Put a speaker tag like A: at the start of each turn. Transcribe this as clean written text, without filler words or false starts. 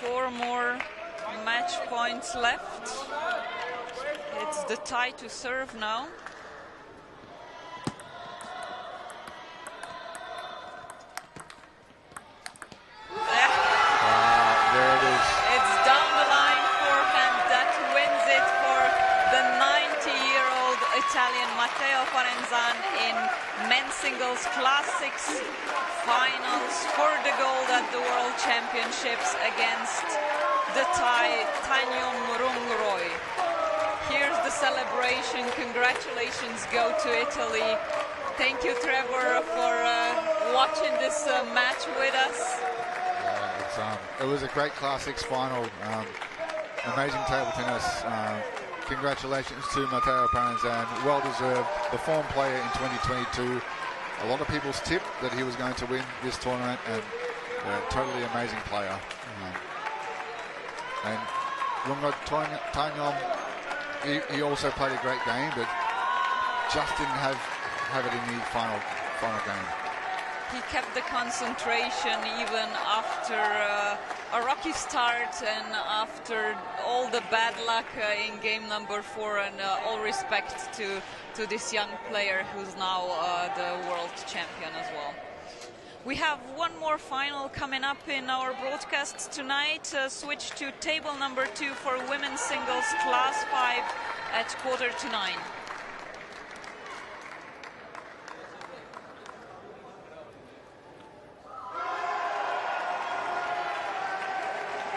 A: 4 more match points left. It's the tie to serve now.
B: There it is.
A: It's down the line forehand that wins it for the 90-year-old Italian Matteo Parenzan in men's singles Class 6 finals for the gold at the World Championships against the Thai Tajca Rungroja. Here's the celebration. Congratulations go to Italy. Thank you, Trevor, for watching this match with us.
B: It was a great Class 6 final. Amazing table tennis. Congratulations to Matteo Parenzan. Well deserved. The form player in 2022. A lot of people's tip that he was going to win this tournament, and totally amazing player. And Rungroja Thainiyoma, he also played a great game, but just didn't have it in the final game.
A: He kept the concentration even after a rocky start and after all the bad luck in game number 4, and all respect to this young player who's now the world champion as well. We have one more final coming up in our broadcast tonight. Switch to table number 2 for women's singles Class 5 at 8:45.